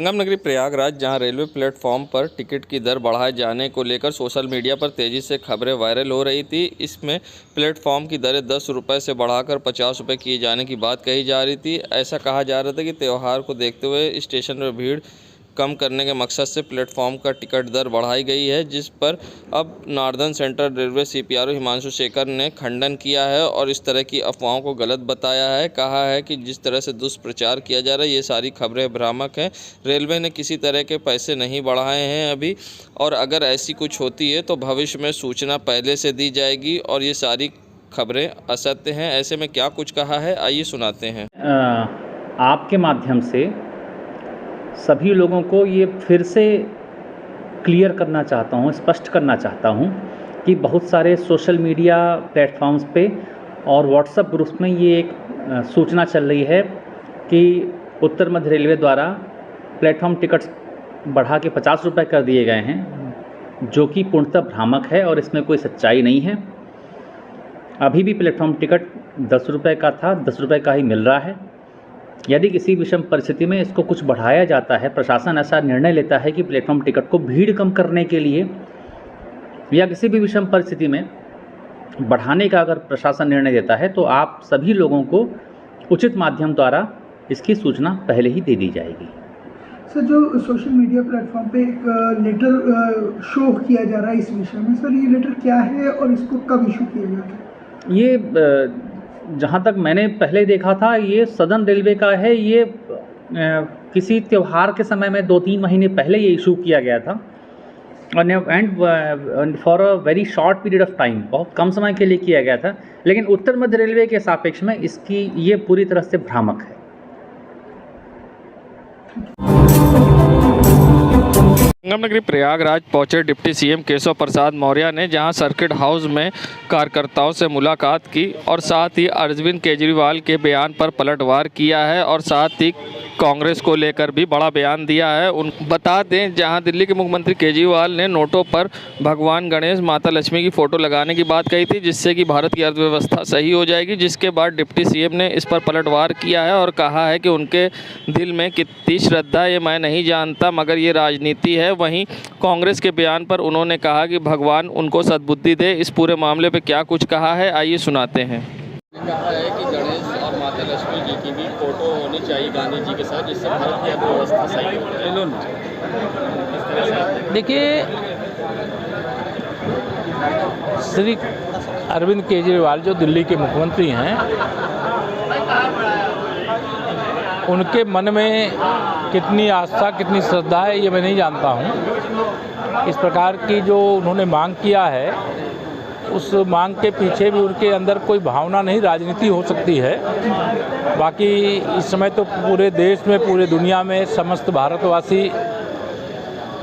संगम नगरी प्रयागराज, जहां railway platform पर टिकट की दर बढ़ाए जाने को लेकर सोशल मीडिया पर तेजी से खबरें वायरल हो रही थी। इसमें प्लेटफॉर्म की दरें 10 रुपये से बढ़ाकर 50 रुपये किए जाने की बात कही जा रही थी। ऐसा कहा जा रहा था कि त्यौहार को देखते हुए स्टेशन पर भीड़ कम करने के मकसद से प्लेटफॉर्म का टिकट दर बढ़ाई गई है, जिस पर अब northern central railway CPRO Himanshu Shekhar ने खंडन किया है और इस तरह की अफवाहों को गलत बताया है। कहा है कि जिस तरह से दुष्प्रचार किया जा रहा है, ये सारी खबरें भ्रामक हैं। रेलवे ने किसी तरह के पैसे नहीं बढ़ाए हैं अभी, और अगर ऐसी कुछ होती है तो भविष्य में सूचना पहले से दी जाएगी और ये सारी खबरें असत्य हैं। ऐसे में क्या कुछ कहा है, आइए सुनाते हैं। आपके माध्यम से सभी लोगों को ये फिर से क्लियर करना चाहता हूँ, स्पष्ट करना चाहता हूँ कि बहुत सारे सोशल मीडिया प्लेटफॉर्म्स पे और व्हाट्सएप ग्रुप्स में ये एक सूचना चल रही है कि उत्तर मध्य रेलवे द्वारा प्लेटफॉर्म टिकट्स बढ़ा के 50 रुपये कर दिए गए हैं, जो कि पूर्णतः भ्रामक है और इसमें कोई सच्चाई नहीं है। अभी भी प्लेटफॉर्म टिकट 10 रुपये का था, 10 रुपये का ही मिल रहा है। यदि किसी विषम परिस्थिति में इसको कुछ बढ़ाया जाता है, प्रशासन ऐसा निर्णय लेता है कि प्लेटफॉर्म टिकट को भीड़ कम करने के लिए या किसी भी विषम परिस्थिति में बढ़ाने का अगर प्रशासन निर्णय देता है, तो आप सभी लोगों को उचित माध्यम द्वारा इसकी सूचना पहले ही दे दी जाएगी। सर, जो सोशल मीडिया प्लेटफॉर्म पे एक लेटर शो किया जा रहा है इस विषय में, सर ये लेटर क्या है और इसको कब इशू किया गया था? ये जहाँ तक मैंने पहले देखा था, ये सदर्न रेलवे का है। ये किसी त्यौहार के समय में 2-3 महीने पहले ये इशू किया गया था and for a very short period of time, बहुत कम समय के लिए किया गया था। लेकिन उत्तर मध्य रेलवे के सापेक्ष में इसकी ये पूरी तरह से भ्रामक है। संगम नगरी प्रयागराज पहुंचे डिप्टी सीएम केशव प्रसाद मौर्य ने जहां सर्किट हाउस में कार्यकर्ताओं से मुलाकात की और साथ ही अरविंद केजरीवाल के बयान पर पलटवार किया है और साथ ही कांग्रेस को लेकर भी बड़ा बयान दिया है। बता दें, जहां दिल्ली के मुख्यमंत्री केजरीवाल ने नोटों पर भगवान गणेश, माता लक्ष्मी की फ़ोटो लगाने की बात कही थी, जिससे कि भारत की अर्थव्यवस्था सही हो जाएगी। जिसके बाद डिप्टी सीएम ने इस पर पलटवार किया है और कहा है कि उनके दिल में कितनी श्रद्धा ये मैं नहीं जानता, मगर ये राजनीति है। वहीं कांग्रेस के बयान पर उन्होंने कहा कि भगवान उनको सद्बुद्धि दे। इस पूरे मामले पर क्या कुछ कहा है, आइए सुनाते हैं। कहा है कि गणेश और माता लक्ष्मी जी की भी फोटो होनी चाहिए गांधी जी के साथ, जिससे भारत की अर्थव्यवस्था सही हो। देखिए, श्री अरविंद केजरीवाल जो दिल्ली के मुख्यमंत्री हैं, उनके मन में कितनी आस्था, कितनी श्रद्धा है, ये मैं नहीं जानता हूँ। इस प्रकार की जो उन्होंने मांग किया है, उस मांग के पीछे भी उनके अंदर कोई भावना नहीं, राजनीति हो सकती है। बाकी इस समय तो पूरे देश में, पूरे दुनिया में समस्त भारतवासी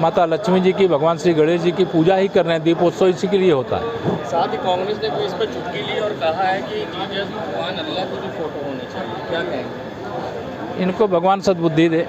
माता लक्ष्मी जी की, भगवान श्री गणेश जी की पूजा ही कर रहे हैं। दीपोत्सव इसी के लिए होता है। साथ ही कांग्रेस ने भी इस पर चुटकी ली और कहा है कि जीसस, भगवान अल्लाह की भी फोटो होनी चाहिए। क्या कहेंगे? इनको भगवान सद्बुद्धि दे।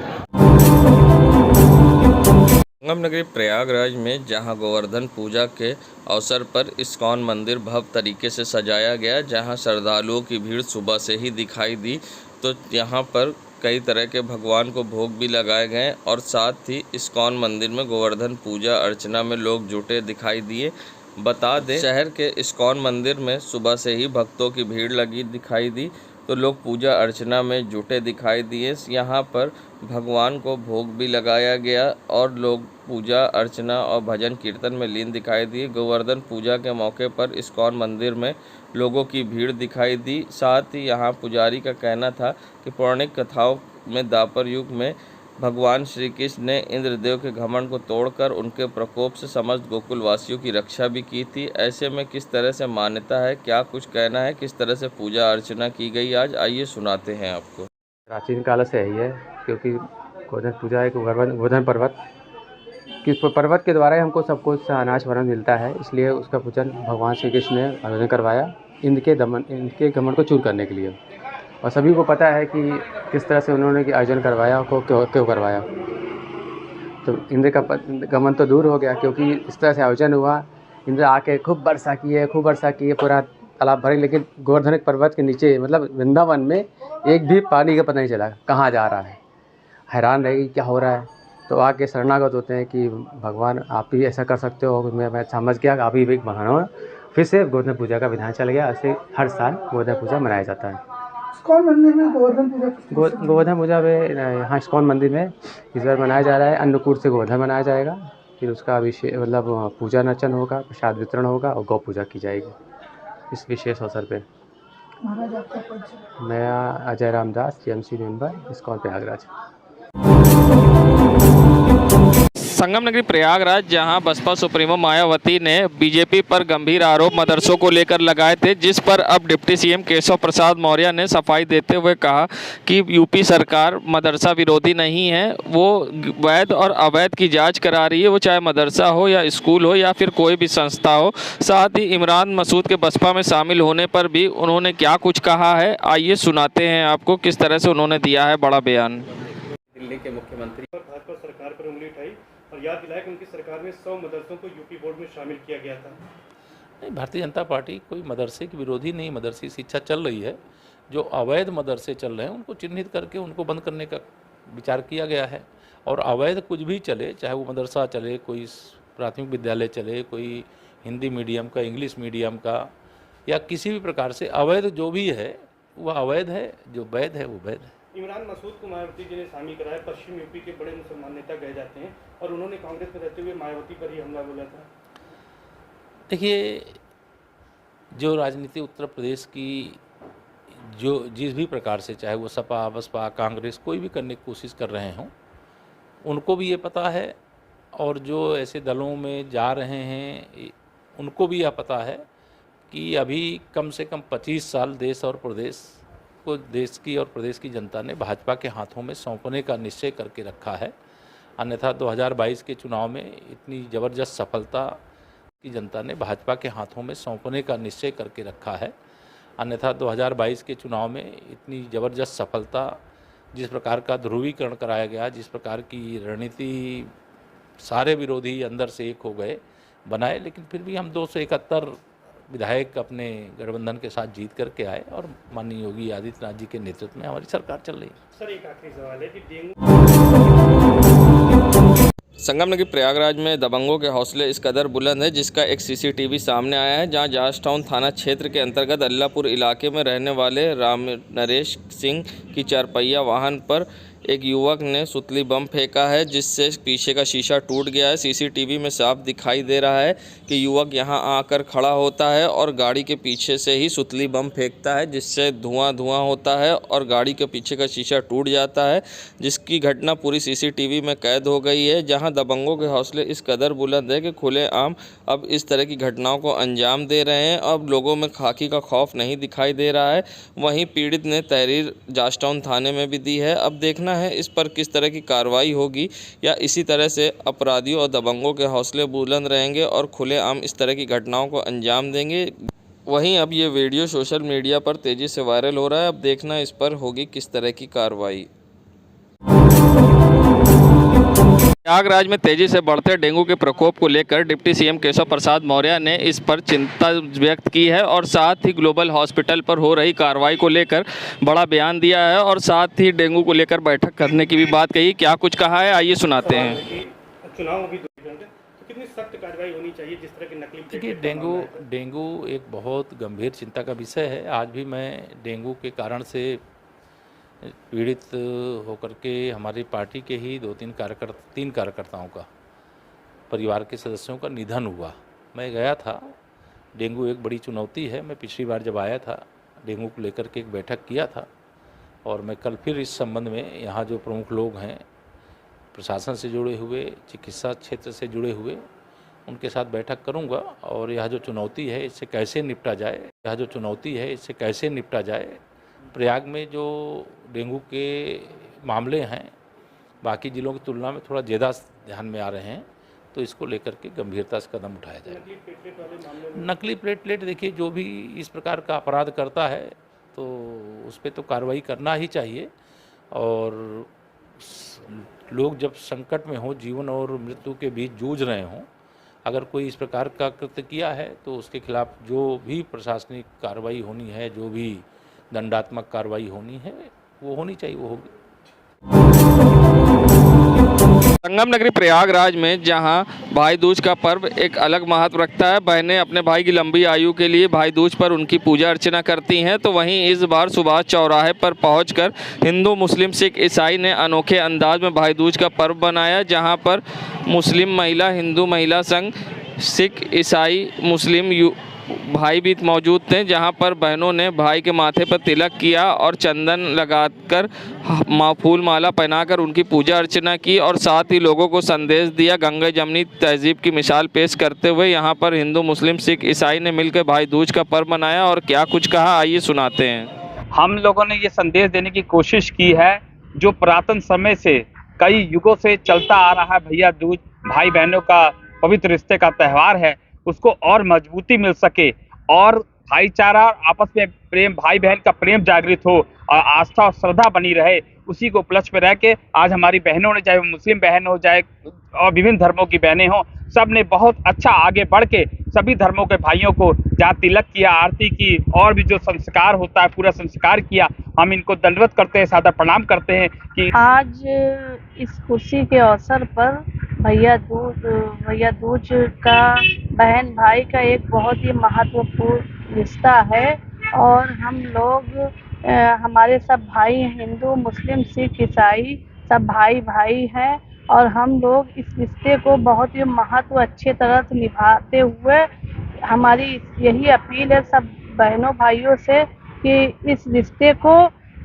संगम नगरी प्रयागराज में जहां गोवर्धन पूजा के अवसर पर इस्कॉन मंदिर भव्य तरीके से सजाया गया, जहां श्रद्धालुओं की भीड़ सुबह से ही दिखाई दी, तो यहां पर कई तरह के भगवान को भोग भी लगाए गए और साथ ही इस्कॉन मंदिर में गोवर्धन पूजा अर्चना में लोग जुटे दिखाई दिए। बता दें, शहर के इस्कॉन मंदिर में सुबह से ही भक्तों की भीड़ लगी दिखाई दी, तो लोग पूजा अर्चना में जुटे दिखाई दिए। यहाँ पर भगवान को भोग भी लगाया गया और लोग पूजा अर्चना और भजन कीर्तन में लीन दिखाई दिए। गोवर्धन पूजा के मौके पर इस्कॉन मंदिर में लोगों की भीड़ दिखाई दी। साथ ही यहाँ पुजारी का कहना था कि पौराणिक कथाओं में द्वापर युग में भगवान श्री कृष्ण ने इंद्रदेव के घमंड को तोड़कर उनके प्रकोप से समस्त गोकुलवासियों की रक्षा भी की थी। ऐसे में किस तरह से मान्यता है, क्या कुछ कहना है, किस तरह से पूजा अर्चना की गई आज, आइए सुनाते हैं आपको। प्राचीन काल से यही है, क्योंकि गोवर्धन पूजा एक गोवर्धन पर्वत पर्वत के द्वारा ही हमको सब कुछ अनाज वरण मिलता है, इसलिए उसका पूजन भगवान श्री कृष्ण ने आयोजन करवाया इनके घमंड को चूर करने के लिए। और सभी को पता है कि किस तरह से उन्होंने आयोजन करवाया, को क्यों करवाया। तो इंद्र का गमन तो दूर हो गया, क्योंकि इस तरह से आयोजन हुआ। इंद्र आके खूब वर्षा की है, पूरा तालाब भरे, लेकिन गोवर्धन पर्वत के नीचे मतलब वृंदावन में एक भी पानी का पता नहीं चला कहाँ जा रहा है। हैरान रहेगी क्या हो रहा है। तो आके शरणागत होते हैं कि भगवान आप ही ऐसा कर सकते हो। मैं समझ गया कि आप ही एक भगवान हो। फिर से गोवर्धन पूजा का विधान चल गया। ऐसे हर साल गोवर्धन पूजा मनाया जाता है। इस्कॉन मंदिर में गोवर्धन पूजा गोवर्धन पूजा में यहाँ इस्कॉन मंदिर में इस बार मनाया जा रहा है। अन्नकूट से गोवर्धन मनाया जाएगा। फिर उसका अभिषेक मतलब पूजा अर्चन होगा, प्रसाद वितरण होगा और गौ पूजा की जाएगी इस विशेष अवसर पे। महाराज आपका परिचय? मैं Ajay Ramdas, TMC member, ISKCON Prayagraj. Sangam नगरी प्रयागराज, जहां बसपा सुप्रीमो मायावती ने बीजेपी पर गंभीर आरोप मदरसों को लेकर लगाए थे, जिस पर अब डिप्टी सीएम केशव प्रसाद मौर्य ने सफाई देते हुए कहा कि यूपी सरकार मदरसा विरोधी नहीं है, वो वैध और अवैध की जांच करा रही है, वो चाहे मदरसा हो या स्कूल हो या फिर कोई भी संस्था हो। साथ ही इमरान मसूद के बसपा में शामिल होने पर भी उन्होंने क्या कुछ कहा है, आइए सुनाते हैं आपको किस तरह से उन्होंने दिया है बड़ा बयान। दिल्ली के मुख्यमंत्री पर भाजपा सरकार पर उंगली उठाई और याद दिलाया कि उनकी सरकार में 100 मदरसों को यूपी बोर्ड में शामिल किया गया था। नहीं, भारतीय जनता पार्टी कोई मदरसे की विरोधी नहीं, मदरसी शिक्षा चल रही है। जो अवैध मदरसे चल रहे हैं उनको चिन्हित करके उनको बंद करने का विचार किया गया है। और अवैध कुछ भी चले, चाहे वो मदरसा चले, कोई प्राथमिक विद्यालय चले, कोई हिंदी मीडियम का, इंग्लिश मीडियम का, या किसी भी प्रकार से अवैध जो भी है वह अवैध है, जो वैध है वो वैध है। इमरान मसूद को मायावती जी ने शामिल कराया। पश्चिम यूपी के बड़े मुसलमान नेता कहे जाते हैं और उन्होंने कांग्रेस में रहते हुए मायावती पर ही हमला बोला था। देखिए, जो राजनीति उत्तर प्रदेश की जो जिस भी प्रकार से, चाहे वो सपा, बसपा, कांग्रेस, कोई भी करने की कोशिश कर रहे हों, उनको भी ये पता है। और जो ऐसे दलों में जा रहे हैं उनको भी यह पता है कि अभी कम से कम 25 साल देश और प्रदेश को, देश की और प्रदेश की जनता ने भाजपा के हाथों में सौंपने का निश्चय करके रखा है। अन्यथा 2022 के चुनाव में इतनी ज़बरदस्त सफलता की जनता ने भाजपा के हाथों में सौंपने का निश्चय करके रखा है। अन्यथा 2022 के चुनाव में इतनी ज़बरदस्त सफलता, जिस प्रकार का ध्रुवीकरण कराया गया, जिस प्रकार की रणनीति, सारे विरोधी अंदर से एक हो गए, बनाए, लेकिन फिर भी हम 271 विधायक अपने गठबंधन के साथ जीत करके आए और माननीय योगी आदित्यनाथ जी के नेतृत्व में हमारी सरकार चल रही है। सर, एक आखिरी सवाल है कि डेंगू संगम नगरी प्रयागराज में दबंगों के हौसले इस कदर बुलंद है, जिसका एक CCTV सामने आया है, जहां जॉर्ज टाउन थाना क्षेत्र के अंतर्गत अल्लाहपुर इलाके में रहने वाले राम नरेश सिंह की चारपहिया वाहन पर एक युवक ने सुतली बम फेंका है, जिससे पीछे का शीशा टूट गया है। CCTV में साफ दिखाई दे रहा है कि युवक यहां आकर खड़ा होता है और गाड़ी के पीछे से ही सुतली बम फेंकता है, जिससे धुआं होता है और गाड़ी के पीछे का शीशा टूट जाता है, जिसकी घटना पूरी CCTV में कैद हो गई है। जहां दबंगों के हौसले इस कदर बुलंद है कि खुलेआम अब इस तरह की घटनाओं को अंजाम दे रहे हैं। अब लोगों में खाकी का खौफ नहीं दिखाई दे रहा है। वहीं पीड़ित ने तहरीर जॉर्ज टाउन थाने में भी दी है। अब देखना है इस पर किस तरह की कार्रवाई होगी, या इसी तरह से अपराधियों और दबंगों के हौसले बुलंद रहेंगे और खुलेआम इस तरह की घटनाओं को अंजाम देंगे। वहीं अब ये वीडियो सोशल मीडिया पर तेज़ी से वायरल हो रहा है। अब देखना इस पर होगी किस तरह की कार्रवाई। प्रयागराज में तेजी से बढ़ते डेंगू के प्रकोप को लेकर डिप्टी सीएम केशव प्रसाद मौर्य ने इस पर चिंता व्यक्त की है और साथ ही ग्लोबल हॉस्पिटल पर हो रही कार्रवाई को लेकर बड़ा बयान दिया है और साथ ही डेंगू को लेकर बैठक करने की भी बात कही। क्या कुछ कहा है, आइए सुनाते हैं। चुनाव भी 2 घंटे, तो कितनी सख्त कार्रवाई होनी चाहिए जिस तरह के नकली? देखिए, डेंगू एक बहुत गंभीर चिंता का विषय है। आज भी मैं डेंगू के कारण से पीड़ित होकर के हमारी पार्टी के ही 3 कार्यकर्ताओं का, परिवार के सदस्यों का निधन हुआ। मैं गया था। डेंगू एक बड़ी चुनौती है। मैं पिछली बार जब आया था डेंगू को लेकर के एक बैठक किया था और मैं कल फिर इस संबंध में यहाँ जो प्रमुख लोग हैं, प्रशासन से जुड़े हुए, चिकित्सा क्षेत्र से जुड़े हुए, उनके साथ बैठक करूँगा और यह जो चुनौती है इससे कैसे निपटा जाए। प्रयाग में जो डेंगू के मामले हैं बाकी ज़िलों की तुलना में थोड़ा ज़्यादा ध्यान में आ रहे हैं, तो इसको लेकर के गंभीरता से कदम उठाया जाए। नकली प्लेटलेट, देखिए, जो भी इस प्रकार का अपराध करता है तो उस पर तो कार्रवाई करना ही चाहिए। और लोग जब संकट में हों, जीवन और मृत्यु के बीच जूझ रहे हों, अगर कोई इस प्रकार का कृत्य किया है तो उसके खिलाफ जो भी प्रशासनिक कार्रवाई होनी है, जो भी दंडात्मक कार्रवाई होनी है, वो होनी चाहिए, वो होगी। संगम नगरी प्रयागराज में जहां भाई दूज का पर्व एक अलग महत्व रखता है, बहनें अपने भाई की लंबी आयु के लिए भाई दूज पर उनकी पूजा अर्चना करती हैं, तो वहीं इस बार सुभाष चौराहे पर पहुंचकर हिंदू मुस्लिम सिख ईसाई ने अनोखे अंदाज में भाई दूज का पर्व बनाया, जहां पर मुस्लिम महिला, हिंदू महिला संघ, सिख ईसाई मुस्लिम भाई भी मौजूद थे, जहां पर बहनों ने भाई के माथे पर तिलक किया और चंदन लगाकर फूल माला पहनाकर उनकी पूजा अर्चना की और साथ ही लोगों को संदेश दिया। गंगा जमनी तहजीब की मिसाल पेश करते हुए यहां पर हिंदू मुस्लिम सिख ईसाई ने मिलकर भाई दूज का पर्व मनाया और क्या कुछ कहा, आइए सुनाते हैं। हम लोगों ने ये संदेश देने की कोशिश की है, जो पुरातन समय से कई युगों से चलता आ रहा है भैया दूज, भाई बहनों का पवित्र रिश्ते का त्यौहार है, उसको और मजबूती मिल सके और भाईचारा आपस में प्रेम, भाई बहन का प्रेम जागृत हो और आस्था और श्रद्धा बनी रहे, उसी को उपलक्ष्य में रह के आज हमारी बहनों ने, चाहे वो मुस्लिम बहन हो चाहे और विभिन्न धर्मों की बहनें हों, सब ने बहुत अच्छा आगे बढ़ के सभी धर्मों के भाइयों को जहाँ तिलक किया, आरती की और भी जो संस्कार होता है पूरा संस्कार किया। हम इनको दंडवत करते हैं, सादर प्रणाम करते हैं कि आज इस खुशी के अवसर पर भैया दूज का बहन भाई का एक बहुत ही महत्वपूर्ण रिश्ता है और हम लोग हमारे सब भाई हिंदू मुस्लिम सिख ईसाई सब भाई हैं और हम लोग इस रिश्ते को बहुत ही महत्व अच्छे तरह से निभाते हुए हमारी यही अपील है सब बहनों भाइयों से कि इस रिश्ते को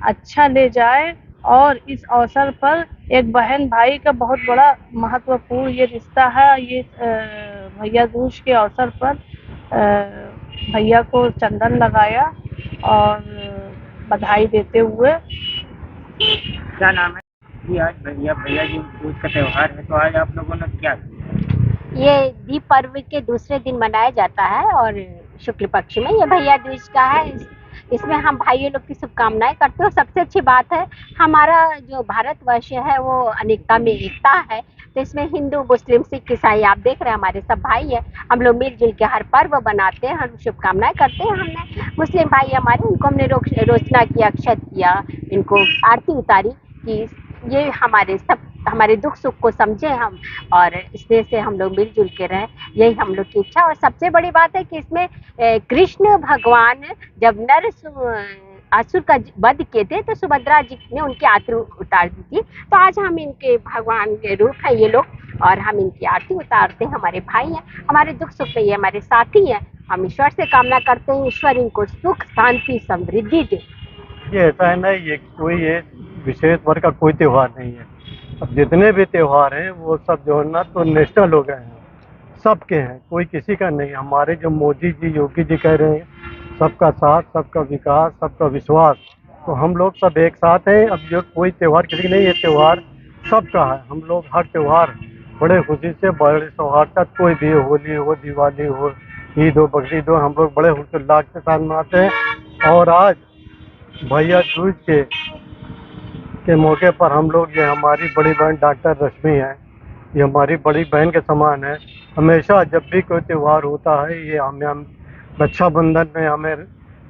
अच्छा ले जाए और इस अवसर पर एक बहन भाई का बहुत बड़ा महत्वपूर्ण ये रिश्ता है। ये भैया दूज के अवसर पर भैया को चंदन लगाया और बधाई देते हुए। क्या नाम है जी? आज भैया जी दूज का त्यौहार है, तो आज आप लोगों ने क्या किया? ये दीप पर्व के दूसरे दिन मनाया जाता है और शुक्ल पक्ष में ये भैया दूज का है। इसमें हम भाइयों लोग की शुभकामनाएं करते हो। सबसे अच्छी बात है हमारा जो भारतवर्ष है वो अनेकता में एकता है, तो इसमें हिंदू मुस्लिम सिख ईसाई आप देख रहे हैं हमारे सब भाई हैं, हम लोग मिलजुल के हर पर्व बनाते हैं, हम शुभकामनाएं करते हैं। हमने मुस्लिम भाई हमारे, इनको हमने रोचना किया, अक्षत किया, इनको आरती उतारी कि ये हमारे दुख सुख को समझे हम और इसमें से हम लोग मिलजुल के रहें, यही हम लोग की इच्छा। और सबसे बड़ी बात है कि इसमें कृष्ण भगवान जब असुर का वध किए थे तो सुभद्रा जी ने उनकी आरती उतार दी थी, तो आज हम इनके भगवान के रूप हैं ये लोग और हम इनकी आरती उतारते हैं। हमारे भाई हैं, हमारे दुख सुख में ये हमारे साथी हैं। हम ईश्वर से कामना करते हैं ईश्वर इनको सुख शांति समृद्धि दे। ये ऐसा है ना, ये कोई ये विशेष वर्ग का कोई त्यौहार नहीं है। अब जितने भी त्यौहार हैं वो सब जो है ना तो नेशनल हो गए हैं, सबके हैं, कोई किसी का नहीं। हमारे जो मोदी जी योगी जी कह रहे हैं सबका साथ, सबका विकास, सबका विश्वास, तो हम लोग सब एक साथ हैं। अब जो कोई त्यौहार किसी नहीं, ये त्यौहार सबका है। हम लोग हर त्यौहार बड़े खुशी से, बड़े सौहार्द, कोई भी होली हो, दिवाली हो, ईद हो, बकरीद हो, हम लोग बड़े हर्षोल्लास के साथ मनाते हैं। और आज भैया दूज के मौके पर हम लोग, ये हमारी बड़ी बहन डॉक्टर रश्मि है, ये हमारी बड़ी बहन के समान है। हमेशा जब भी कोई त्यौहार होता है ये हम रक्षाबंधन में हमें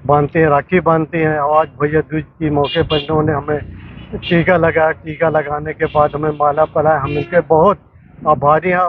बांधती हैं, राखी बांधती हैं। और आज भैया दूज के मौके पर इन्होंने हमें टीका लगाया, टीका लगाने के बाद हमें माला पहनाया। हम इनके बहुत आभारी हैं।